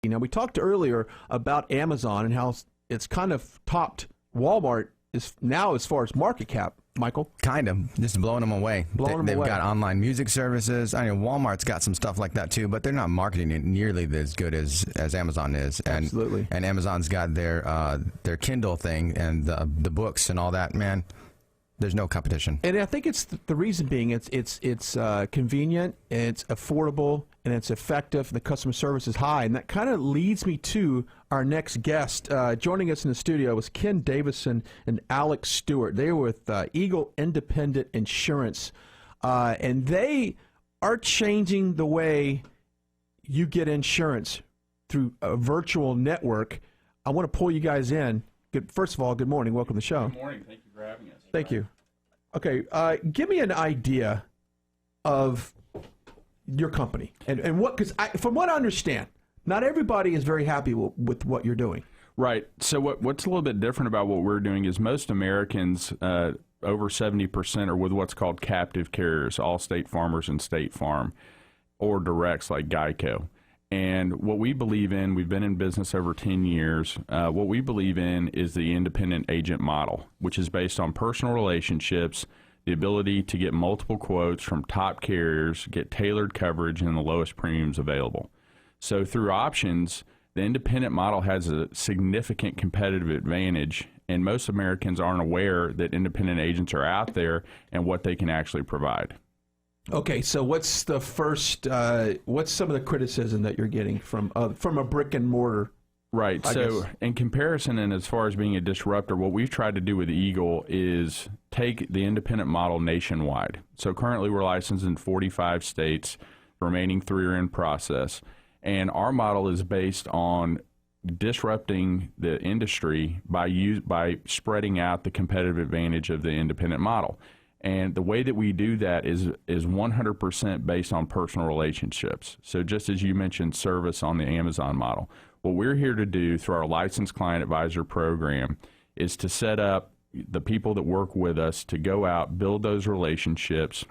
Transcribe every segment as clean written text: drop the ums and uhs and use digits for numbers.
Now, we talked earlier about Amazon and how it's kind of topped Walmart is now as far as market cap, Michael. Kind of. Just blowing them away. They've got online music services. I mean, Walmart's got some stuff like that too, but they're not marketing it nearly as good as Amazon is. And, Absolutely. And Amazon's got their Kindle thing and the books and all that. Man, there's no competition. And I think it's the reason being it's convenient, it's affordable, and it's effective, and the customer service is high. And that kind of leads me to our next guest. Joining us in the studio was Ken Davison and Alex Stewart. They were with Eagle Independent Insurance, and they are changing the way you get insurance through a virtual network. I want to pull you guys in. First of all, good morning. Welcome to the show. Good morning. Thank you for having us. Thank you. Okay, give me an idea of your company and what, because from what I understand, not everybody is very happy with what you're doing. Right. So what's a little bit different about what we're doing is most Americans, over 70%, are with what's called captive carriers, Allstate, Farmers, and State Farm, or directs like Geico. And what we believe in, we've been in business over 10 years, what we believe in is the independent agent model, which is based on personal relationships, the ability to get multiple quotes from top carriers, get tailored coverage, and the lowest premiums available. So through options, the independent model has a significant competitive advantage, and most Americans aren't aware that independent agents are out there and what they can actually provide. Okay, so what's the first? What's some of the criticism that you're getting from a brick and mortar? Right. So in comparison and as far as being a disruptor, what we've tried to do with Eagle is take the independent model nationwide. So currently we're licensed in 45 states, the remaining 3 are in process, and our model is based on disrupting the industry by spreading out the competitive advantage of the independent model. And the way that we do that is 100% based on personal relationships. So just as you mentioned service on the Amazon model, what we're here to do through our licensed client advisor program is to set up the people that work with us to go out, build those relationships,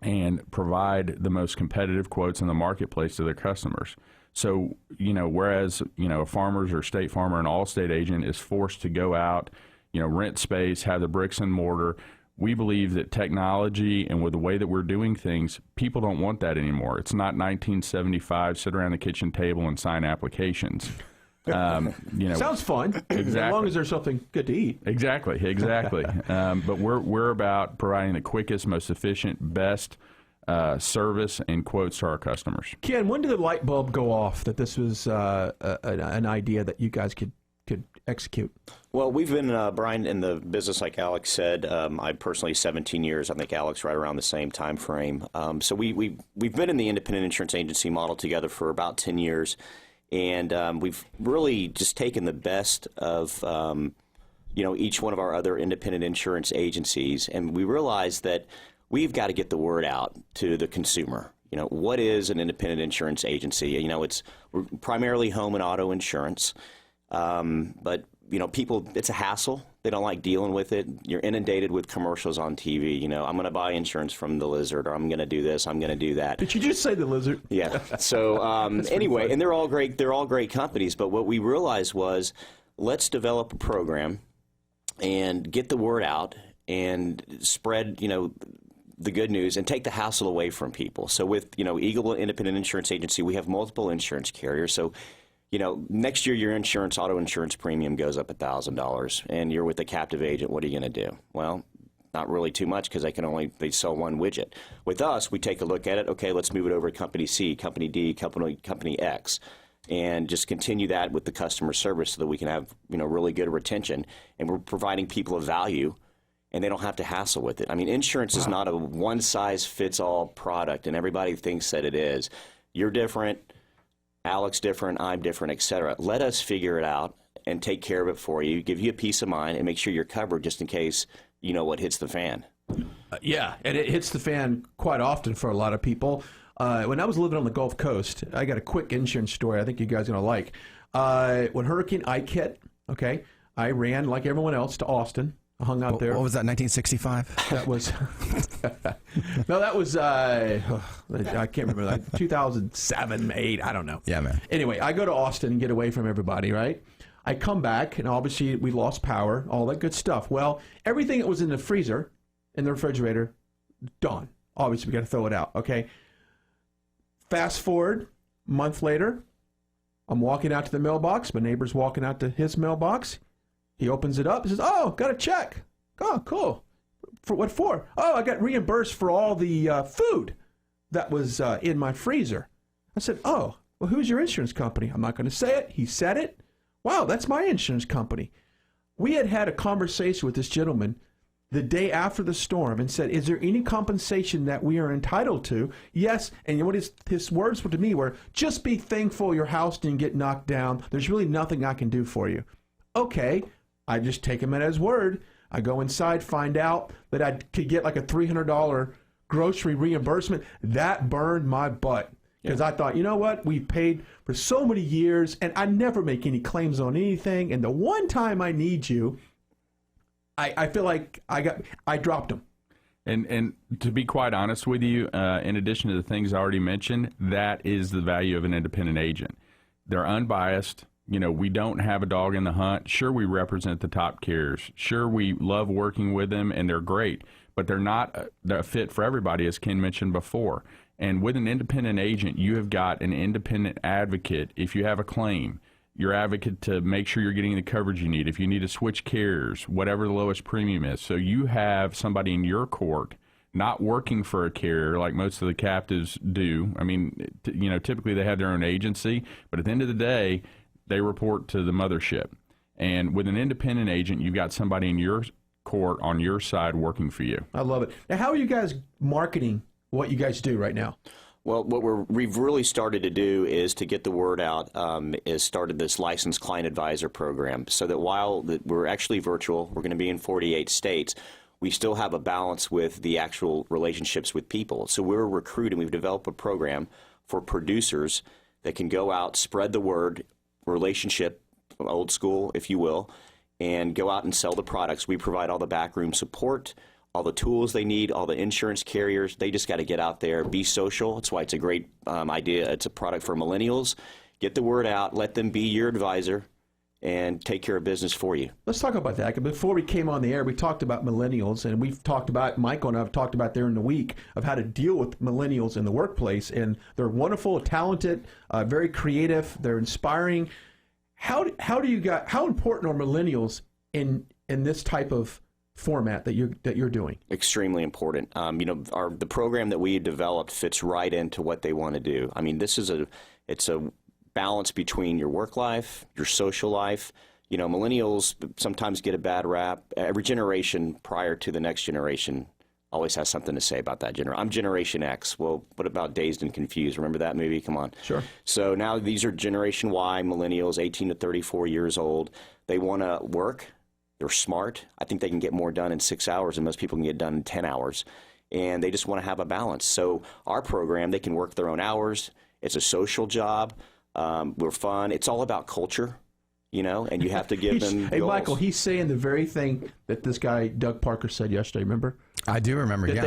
and provide the most competitive quotes in the marketplace to their customers. So, whereas, a Farmers or State Farm or an Allstate agent is forced to go out, rent space, have the bricks and mortar, we believe that technology and with the way that we're doing things, people don't want that anymore. It's not 1975, sit around the kitchen table and sign applications. Sounds fun. Exactly. As long as there's something good to eat. Exactly. But we're about providing the quickest, most efficient, best service and quotes to our customers. Ken, when did the light bulb go off that this was an idea that you guys could execute? Well, we've been, Brian, in the business, like Alex said. I personally 17 years. I think Alex right around the same time frame. So we've been in the independent insurance agency model together for about 10 years, and we've really just taken the best of each one of our other independent insurance agencies, and we realized that we've got to get the word out to the consumer. What is an independent insurance agency? We're primarily home and auto insurance. But people, it's a hassle. They don't like dealing with it. You're inundated with commercials on TV. I'm going to buy insurance from the Lizard, or I'm going to do this, I'm going to do that. Did you just say the Lizard? Yeah. So anyway, and they're all great companies. But what we realized was, let's develop a program and get the word out and spread, the good news and take the hassle away from people. So with, Eagle Independent Insurance Agency, we have multiple insurance carriers. So next year your auto insurance premium goes up $1,000, and you're with a captive agent. What are you going to do? Well, not really too much, because they sell one widget. With us, we take a look at it. Okay, let's move it over to Company C, Company D, Company X, and just continue that with the customer service so that we can have really good retention, and we're providing people a value, and they don't have to hassle with it. I mean, insurance is not a one-size-fits-all product, and everybody thinks that it is. You're different. Alex different, I'm different, etc. Let us figure it out and take care of it for you, give you a peace of mind, and make sure you're covered just in case what hits the fan. Yeah, and it hits the fan quite often for a lot of people. When I was living on the Gulf Coast, I got a quick insurance story I think you guys are going to like. When Hurricane Ike hit, I ran like everyone else to Austin. I hung out there. What was that, 1965? That was no, that was I can't remember, like 2007, 8, I don't know. Yeah, man. Anyway, I go to Austin and get away from everybody, right? I come back, and obviously we lost power, all that good stuff. Well, everything that was in the freezer, in the refrigerator, gone. Obviously, we got to throw it out, okay? Fast forward, a month later, I'm walking out to the mailbox. My neighbor's walking out to his mailbox. He opens it up and says, "Oh, got a check." "Oh, cool. For what for?" "Oh, I got reimbursed for all the food that was in my freezer." I said, "Oh, well, who's your insurance company?" I'm not going to say it. He said it. "Wow, that's my insurance company." We had a conversation with this gentleman the day after the storm and said, "Is there any compensation that we are entitled to?" "Yes." And what his words to me were, "Just be thankful your house didn't get knocked down. There's really nothing I can do for you." Okay. I just take him at his word. I go inside, find out that I could get like a $300 grocery reimbursement. That burned my butt because I thought, you know what? We paid for so many years, and I never make any claims on anything. And the one time I need you, I feel like I dropped them. And to be quite honest with you, in addition to the things I already mentioned, that is the value of an independent agent. They're unbiased. You know, we don't have a dog in the hunt. Sure, we represent the top carriers. Sure, we love working with them, and they're great. But they're not a fit for everybody, as Ken mentioned before. And with an independent agent, you have got an independent advocate. If you have a claim, your advocate to make sure you're getting the coverage you need. If you need to switch carriers, whatever the lowest premium is. So you have somebody in your court not working for a carrier like most of the captives do. I mean, typically they have their own agency. But at the end of the day, they report to the mothership. And with an independent agent, you've got somebody in your court on your side working for you. I love it. Now, how are you guys marketing what you guys do right now? Well, what we've really started to do is to get the word out, is started this licensed client advisor program so that while we're actually virtual, we're going to be in 48 states, we still have a balance with the actual relationships with people. So we're recruiting. We've developed a program for producers that can go out, spread the word, relationship, old school, if you will, and go out and sell the products. We provide all the backroom support, all the tools they need, all the insurance carriers. They just got to get out there, be social. That's why it's a great idea. It's a product for millennials. Get the word out, let them be your advisor, and take care of business for you. Let's talk about that. Before we came on the air, we talked about millennials, and we've talked about, Michael and I have talked about during the week of how to deal with millennials in the workplace, and they're wonderful, talented, very creative, they're inspiring. How important are millennials in this type of format that you're doing? Extremely important. The program that we developed fits right into what they want to do. I mean, it's a balance between your work life, your social life. You know, millennials sometimes get a bad rap. Every generation prior to the next generation always has something to say about that generation. I'm Generation X. Well, what about Dazed and Confused? Remember that movie? Come on. Sure. So now these are Generation Y, millennials, 18 to 34 years old. They want to work. They're smart. I think they can get more done in 6 hours than most people can get done in 10 hours. And they just want to have a balance. So our program, they can work their own hours. It's a social job. We're fun. It's all about culture, and you have to give them Hey, goals. Michael, he's saying the very thing that this guy, Doug Parker, said yesterday, remember? I do remember, that yeah.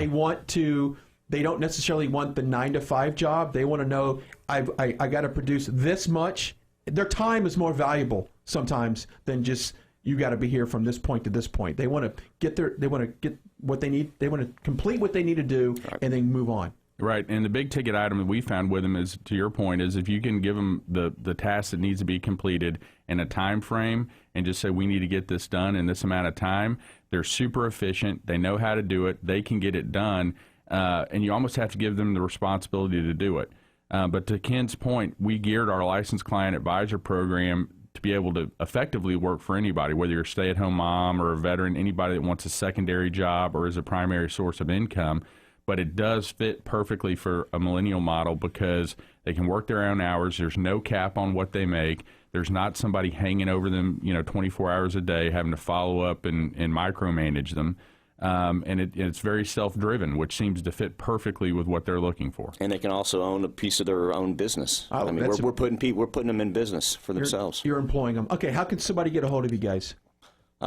They don't necessarily want the 9-to-5 job. They want to know, I got to produce this much. Their time is more valuable sometimes than just, you got to be here from this point to this point. They want to get what they need. They want to complete what they need to do and then move on. Right, and the big ticket item that we found with them is, to your point, is if you can give them the task that needs to be completed in a time frame and just say, we need to get this done in this amount of time, they're super efficient, they know how to do it, they can get it done, and you almost have to give them the responsibility to do it. But to Ken's point, we geared our licensed client advisor program to be able to effectively work for anybody, whether you're a stay-at-home mom or a veteran, anybody that wants a secondary job or is a primary source of income. But it does fit perfectly for a millennial model because they can work their own hours. There's no cap on what they make. There's not somebody hanging over them, 24 hours a day, having to follow up and micromanage them. And it's very self-driven, which seems to fit perfectly with what they're looking for. And they can also own a piece of their own business. I mean, we're putting them in business for themselves. You're employing them. Okay, how can somebody get a hold of you guys?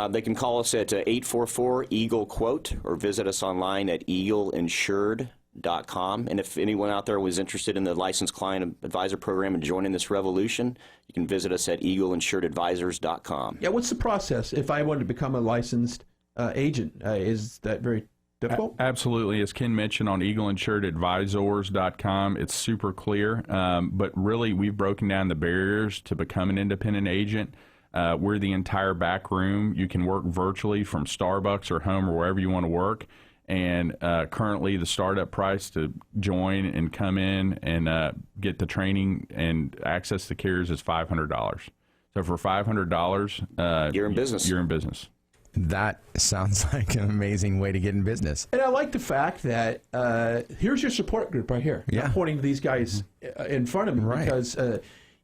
They can call us at 844-EAGLE-QUOTE or visit us online at eagleinsured.com. And if anyone out there was interested in the Licensed Client Advisor Program and joining this revolution, you can visit us at eagleinsuredadvisors.com. Yeah, what's the process if I wanted to become a licensed agent? Is that very difficult? Absolutely. As Ken mentioned, on eagleinsuredadvisors.com, it's super clear. But really, we've broken down the barriers to become an independent agent. We're the entire back room. You can work virtually from Starbucks or home or wherever you want to work. And currently, the startup price to join and come in and get the training and access the carriers is $500. So for $500, you're in business. You're in business. That sounds like an amazing way to get in business. And I like the fact that here's your support group right here. Yeah. I'm pointing to these guys in front of me because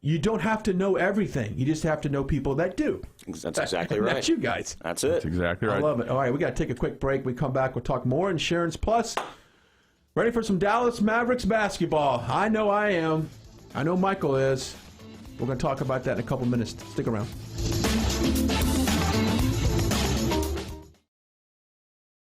you don't have to know everything. You just have to know people that do. That's exactly right. That's you guys. That's it. That's exactly right. I love it. All right, we got to take a quick break. We come back, we'll talk more Insurance Plus. Ready for some Dallas Mavericks basketball? I know I am. I know Michael is. We're going to talk about that in a couple minutes. Stick around.